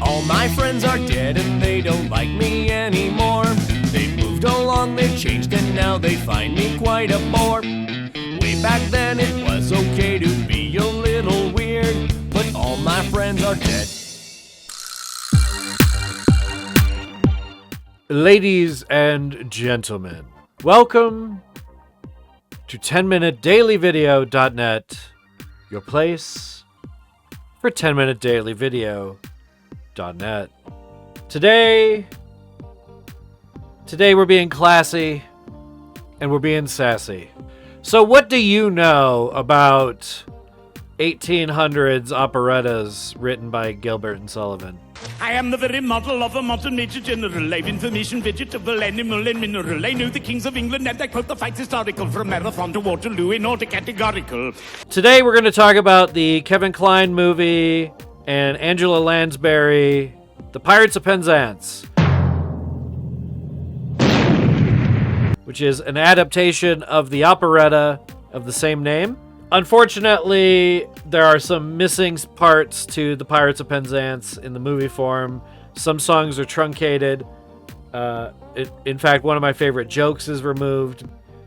All my friends are dead and they don't like me anymore. They've moved along, they've changed, and now they find me quite a bore. Way back then it was okay to be a little weird, but all my friends are dead. Ladies and gentlemen, welcome to 10minutedailyvideo.net, your place for 10minutedailyvideo.net. Today we're being classy and we're being sassy. So what do you know about 1800s operettas written by Gilbert and Sullivan? I am the very model of a modern major general. Live information, vegetable, animal, and mineral. I know the kings of England, and I quote the facts historical from Marathon to Waterloo in order categorical. Today we're going to talk about the Kevin Kline movie and Angela Lansbury, The Pirates of Penzance, which is an adaptation of the operetta of the same name. Unfortunately, there are some missing parts to The Pirates of Penzance in the movie form. Some songs are truncated. In fact, one of my favorite jokes is removed.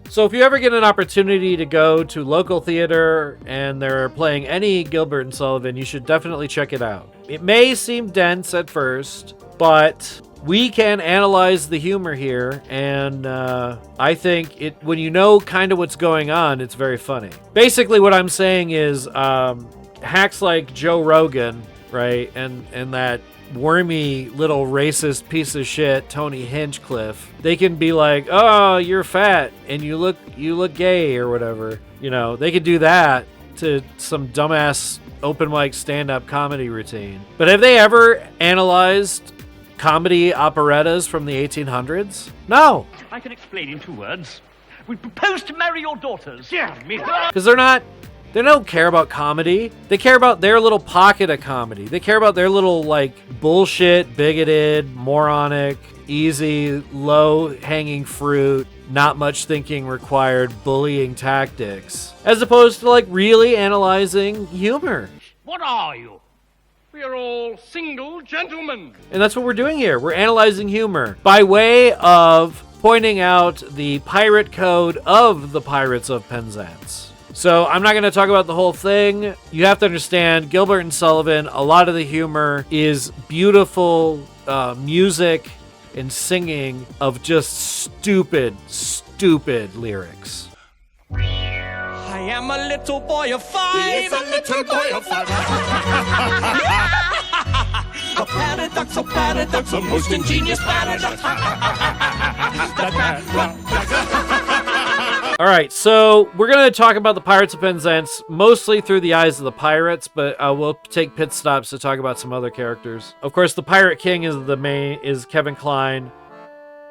So if you ever get an opportunity to go to local theater and they're playing any Gilbert and Sullivan, you should definitely check it out. It may seem dense at first, but we can analyze the humor here, and I think when you know kind of what's going on, it's very funny. Basically, what I'm saying is hacks like Joe Rogan, right, and that wormy little racist piece of shit Tony Hinchcliffe, they can be like, "Oh, you're fat and you look gay" or whatever. You know, they could do that to some dumbass open mic stand-up comedy routine. But have they ever analyzed comedy operettas from the 1800s? No. I can explain in 2 words. We propose to marry your daughters. Yeah, me. Because they don't care about comedy. They care about their little pocket of comedy. They care about their little, like, bullshit, bigoted, moronic, easy, low-hanging fruit, not much thinking required bullying tactics, as opposed to, like, really analyzing humor. What are you? We are all single gentlemen. And that's what we're doing here. We're analyzing humor by way of pointing out the pirate code of the Pirates of Penzance. So I'm not going to talk about the whole thing. You have to understand, Gilbert and Sullivan, a lot of the humor is beautiful music and singing of just stupid lyrics. I am a little boy of 5. He is a little boy of 5. A paradox, a most ingenious paradox. All right, so we're going to talk about the Pirates of Penzance mostly through the eyes of the pirates, but we'll take pit stops to talk about some other characters. Of course, the Pirate King is Kevin Kline.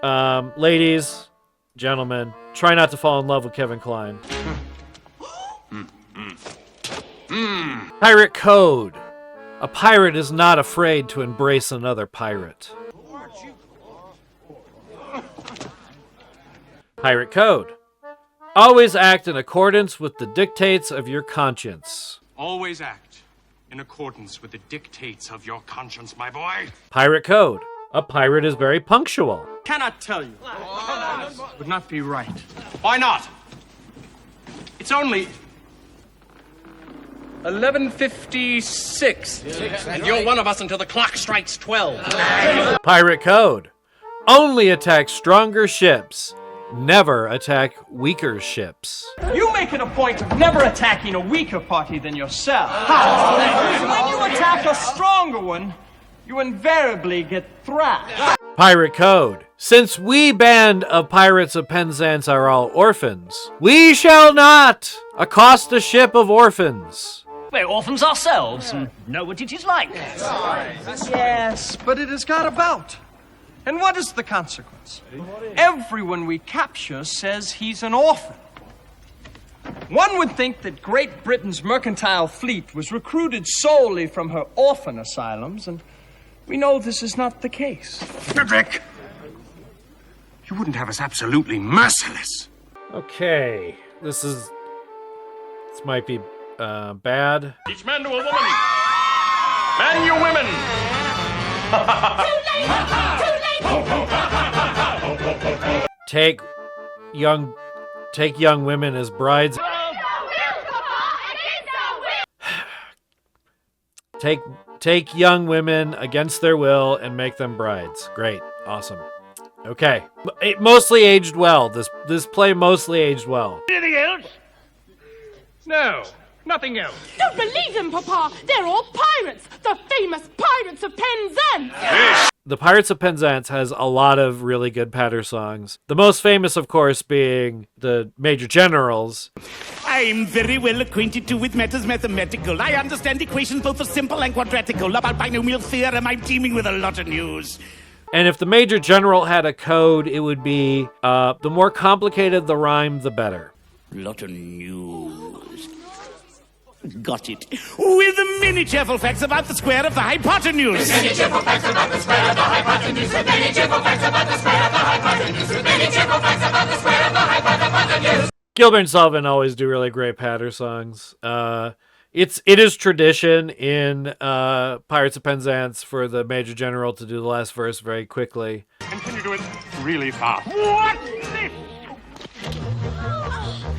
Ladies, gentlemen, try not to fall in love with Kevin Kline. Pirate code. A pirate is not afraid to embrace another pirate. Pirate code. Always act in accordance with the dictates of your conscience. Always act in accordance with the dictates of your conscience, my boy. Pirate code. A pirate is very punctual. Cannot tell you. Would not be right. Why not? It's only 11:56. And you're one of us until the clock strikes 12. Pirate code. Only attack stronger ships. Never attack weaker ships. You make it a point of never attacking a weaker party than yourself. When you attack a stronger one, you invariably get thrashed. Pirate code. Since we band of Pirates of Penzance are all orphans, we shall not accost a ship of orphans. We're orphans ourselves and know what it is like. Yes, but it has got about. And what is the consequence? Everyone we capture says he's an orphan. One would think that Great Britain's mercantile fleet was recruited solely from her orphan asylums, and we know this is not the case. Frederick! You wouldn't have us absolutely merciless. Okay, this might be bad. Each man to a woman. Man your women. Take young women as brides. Take young women against their will and make them brides. Great. Awesome. Okay. It mostly aged well. This play mostly aged well. Anything else? No, nothing else. Don't believe them, Papa. They're all pirates. The famous pirates of Penzance. The Pirates of Penzance has a lot of really good patter songs. The most famous, of course, being the Major Generals. I'm very well acquainted too with matters mathematical. I understand equations both for simple and quadratical. About binomial theorem, I'm teeming with a lot of news. And if the Major General had a code, it would be, the more complicated the rhyme, the better. Lot of news. Got it. With the many cheerful facts about the square of the hypotenuse. With many cheerful facts about the square of the hypotenuse. With many cheerful facts about the square of the hypotenuse. With many cheerful facts about the square of the hypotenuse. Gilbert and Sullivan always do really great patter songs. It is tradition in Pirates of Penzance for the Major General to do the last verse very quickly. And can you do it really fast? What's this?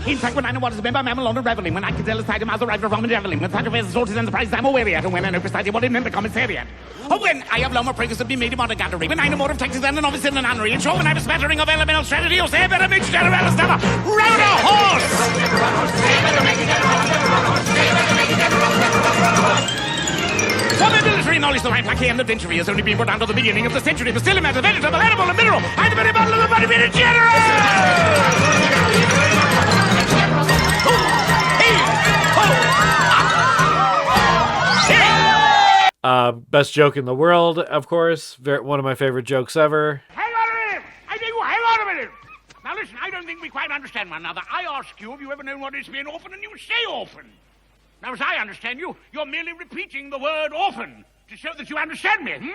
In fact, when I know what is a member, mammal, on a reveling, when I can tell a side of mouth arrived from a reveling, when such affairs sorted and surprises I'm aware at, and when I know precisely what it meant, the commissariat. Oh, when I have long more progress to be made on a gallery, when I know more of Texas than an office in an nunnery, and sure when I have a smattering of elemental strategy, or say a better Major General as never rode a horse! For my military knowledge, the right lucky and adventure has only been brought down to the beginning of the century, but still a matter vegetable, animal, and mineral. I'm the very bottle of the body being a general! Best joke in the world, of course. One of my favorite jokes ever. Hang on a minute! I tell you, hang on a minute! Now listen, I don't think we quite understand one another. I ask you, have you ever known what it is to be an orphan, and you say orphan. Now, as I understand you, you're merely repeating the word orphan to show that you understand me,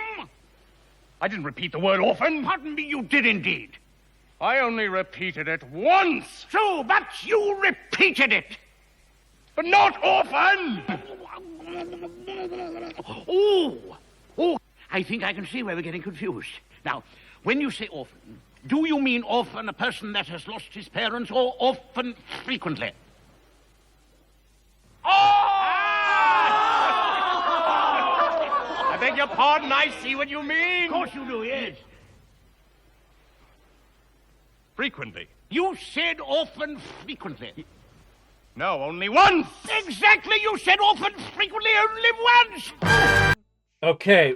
I didn't repeat the word orphan. Pardon me, you did indeed. I only repeated it once. True, but you repeated it. But not orphan. Oh, I think I can see where we're getting confused. Now, when you say orphan, do you mean orphan, a person that has lost his parents, or orphan frequently? I beg your pardon, I see what you mean. Of course you do, yes. Frequently. You said orphan frequently. No, only once. Exactly, you said orphan frequently only once. Okay,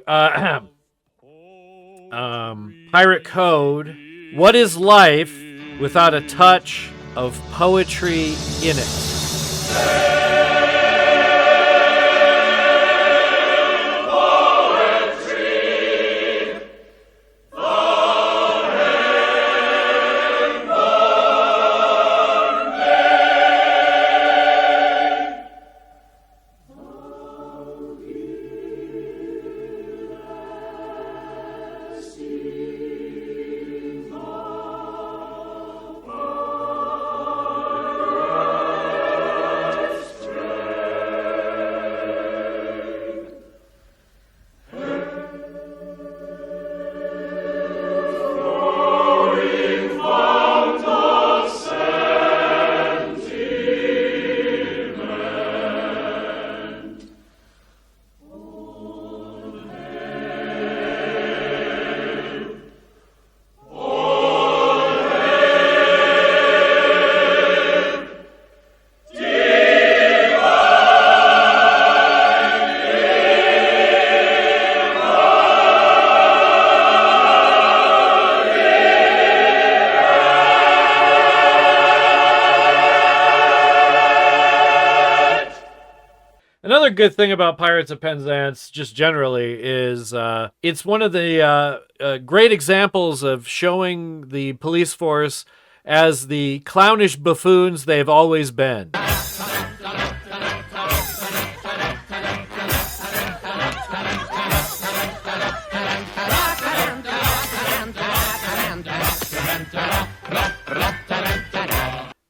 Pirate Code. What is life without a touch of poetry in it? Another good thing about Pirates of Penzance, just generally, is it's one of the great examples of showing the police force as the clownish buffoons they've always been.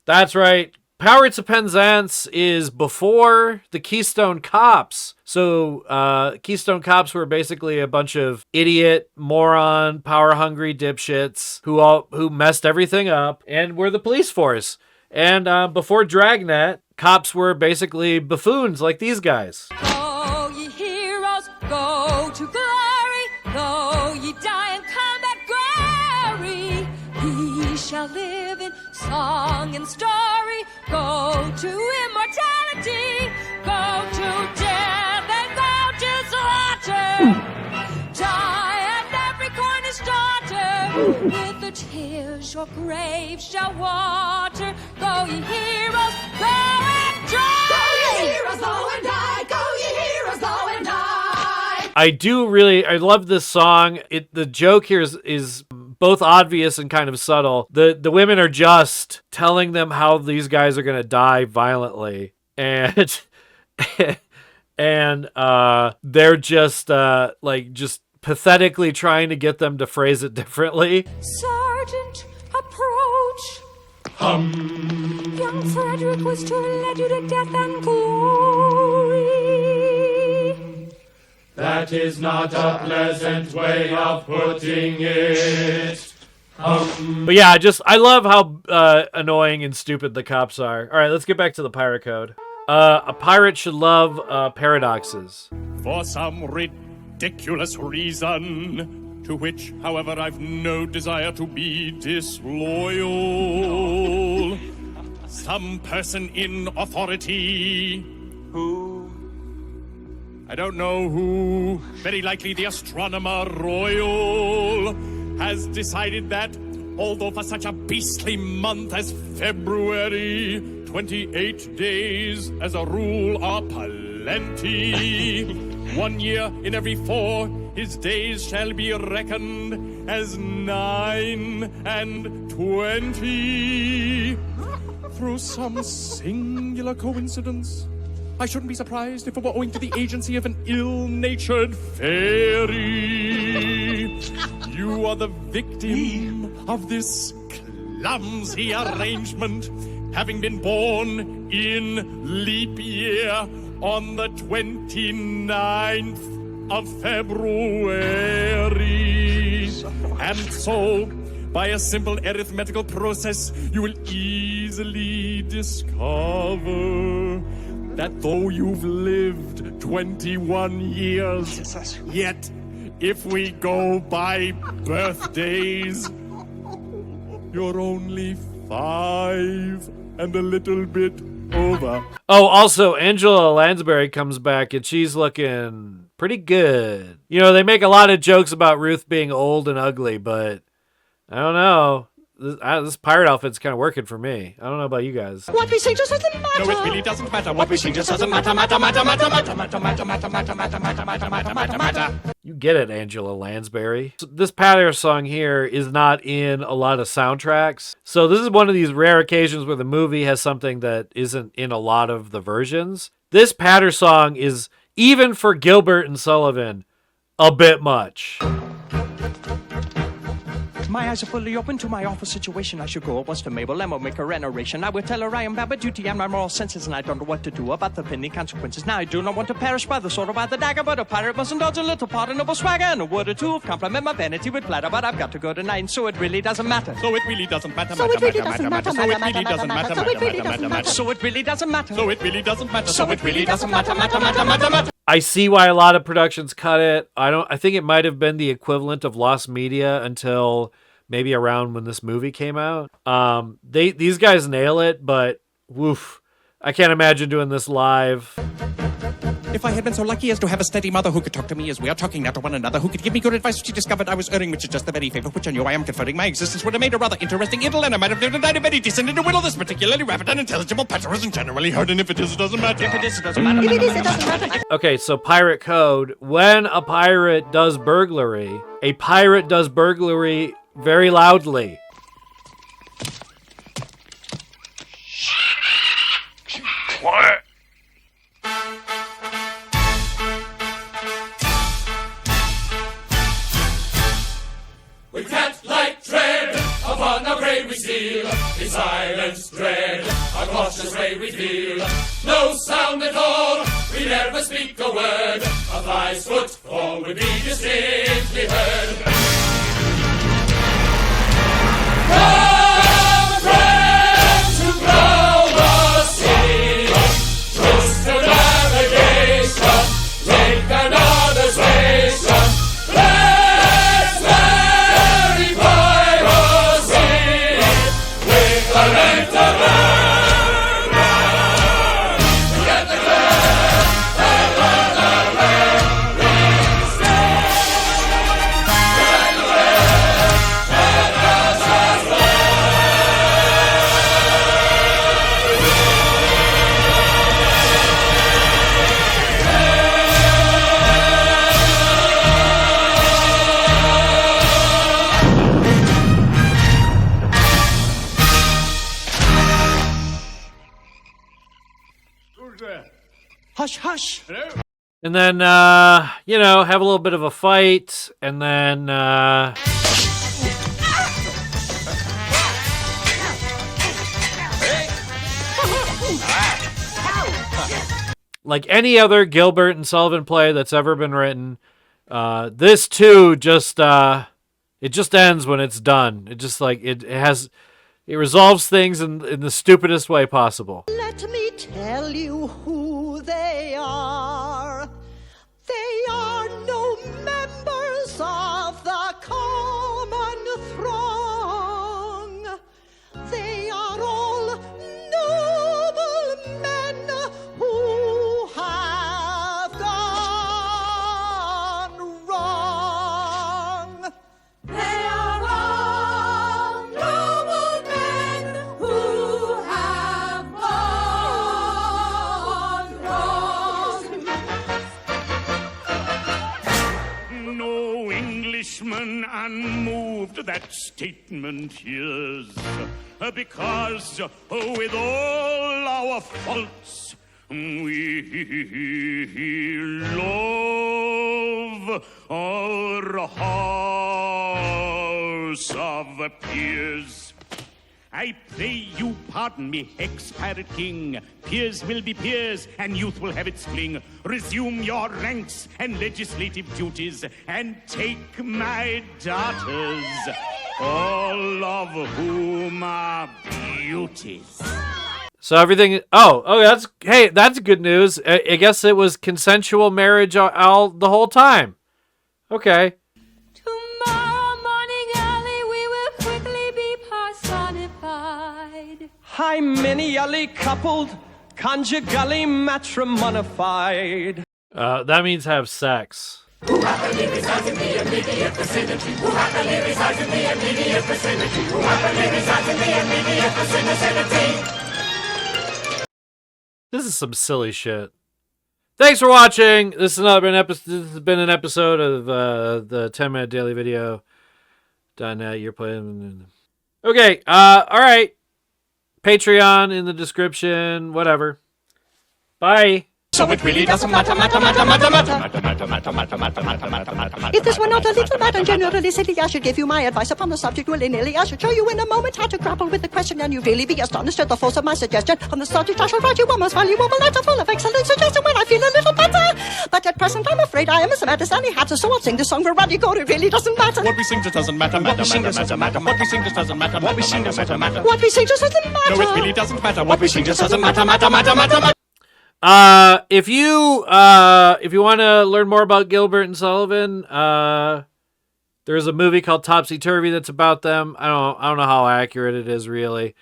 That's right. Pirates of Penzance is before the Keystone Cops. So Keystone Cops were basically a bunch of idiot, moron, power-hungry dipshits who messed everything up and were the police force. And before Dragnet, cops were basically buffoons like these guys. Go, ye heroes, go to glory. Though ye die in combat glory, ye shall live in song and story. Go to immortality, go to death and go to slaughter. Die at every corner's daughter, with the tears your grave shall water. Go ye heroes, go and die! Go ye heroes, go and die! Go ye heroes, go and die! I love this song. The joke here is both obvious and kind of subtle. The women are just telling them how these guys are going to die violently. And they're just just pathetically trying to get them to phrase it differently. Sergeant, approach. Young Frederick was to lead you to death and glory. That is not a pleasant way of putting it. But yeah, I love how annoying and stupid the cops are. All right, let's get back to the pirate code. A pirate should love paradoxes. For some ridiculous reason, to which, however, I've no desire to be disloyal. Some person in authority. Who? I don't know who. Very likely the astronomer royal has decided that, although for such a beastly month as February, 28 days as a rule are plenty. 1 year in every 4, his days shall be reckoned as 9 and 20. Through some singular coincidence, I shouldn't be surprised if it were owing to the agency of an ill-natured fairy. You are the victim of this clumsy arrangement, having been born in leap year on the 29th of February. And so, by a simple arithmetical process, you will easily discover that though you've lived 21 years, yet if we go by birthdays, you're only 5 and a little bit over. Oh, also, Angela Lansbury comes back and she's looking pretty good. You know, they make a lot of jokes about Ruth being old and ugly, but I don't know. This pirate outfit's kind of working for me. I don't know about you guys. What we say just doesn't matter. No, it really doesn't matter. What we say just doesn't matter. You get it, Angela Lansbury. So this patter song here is not in a lot of soundtracks. So this is one of these rare occasions where the movie has something that isn't in a lot of the versions. This patter song is, even for Gilbert and Sullivan, a bit much. My eyes are fully open to my awful situation. I should go at once to Mabel and will make her an oration. I will tell her I am bad by duty and my moral senses, and I don't know what to do about the pending consequences. Now I do not want to perish by the sword or by the dagger, but a pirate must indulge a little pardonable swagger and a word or two of compliment my vanity with flatter. But I've got to go tonight, and so it really doesn't matter. So it really doesn't matter. So it really doesn't matter. So it really doesn't matter. So it really doesn't matter. So it really doesn't matter. So it really doesn't matter. So it really doesn't matter. I see why a lot of productions cut it. I think it might have been the equivalent of lost media until maybe around when this movie came out. These guys nail it, but woof, I can't imagine doing this live. If I had been so lucky as to have a steady mother who could talk to me as we are talking now to one another, who could give me good advice which she discovered I was earning, which is just the very favor which I knew I am conferring, my existence would have made a rather interesting idyll, and I might have lived a night of very decent and whittle this particularly rapid and intelligible patter isn't generally heard, and if it is, it doesn't matter. If it is, it doesn't matter. If it is, it doesn't matter. Okay, so pirate code. When a pirate does burglary very loudly. Quiet. With cat-like tread upon the prey we steal, in silence dread a cautious way we feel. No sound at all, we never speak a word. A fly's footfall would be distinctly heard. Come, friends, to plow the sea. Truce to navigation, take another station. Let's marry piracy with the length of get the clear and learn the way we stay. Get the clear and us as Hush, hush. And then, you know, have a little bit of a fight, and then, like any other Gilbert and Sullivan play that's ever been written, this too just, it just ends when it's done. It just like, it resolves things in the stupidest way possible. Let me tell you who they are. They are no members of the common throng. They are all noble men who have gone wrong. They are all noble men who have gone wrong. No Englishman unmoved that statement hears, because with all our faults, we love our House of Peers. I pray you pardon me, ex-pirate king. Peers will be peers, and youth will have its fling. Resume your ranks and legislative duties, and take my daughters, all of whom are beauties. So everything, that's good news. I guess it was consensual marriage all the whole time. Okay. Tomorrow morning early we will quickly be personified. Hymeneally coupled, conjugally matrimonified. That means have sex. Who happily resides in the immediate vicinity? Who happily resides in the immediate vicinity? Who happily resides in the immediate vicinity? This is some silly shit. Thanks for watching. This has been an episode of the 10-minute daily video. You're playing. Okay. All right. Patreon in the description. Whatever. Bye. So it really doesn't matter. If this were not a little mad and generally silly, I should give you my advice upon the subject willy-nilly. I should show you in a moment how to grapple with the question, and you'd really be astonished at the force of my suggestion. On the subject, I shall write you a most valuable letter full of excellent suggestions when I feel a little better. But at present, I'm afraid I am as mad as Annie Hatter, so I'll sing the song for Randy Gore. It really doesn't matter. What we sing just doesn't matter. What we sing just doesn't matter. What we sing just doesn't matter. What we sing just doesn't matter. What we sing just doesn't matter. No, it really doesn't matter. What we sing just doesn't matter. If you want to learn more about Gilbert and Sullivan, there's a movie called Topsy Turvy that's about them. I don't know how accurate it is really.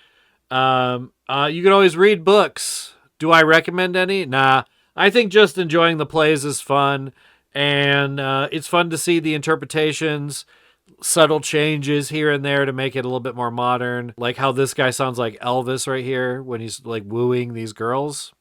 You can always read books. Do I recommend any? Nah. I think just enjoying the plays is fun, and it's fun to see the interpretations, subtle changes here and there to make it a little bit more modern, like how this guy sounds like Elvis right here when he's like wooing these girls.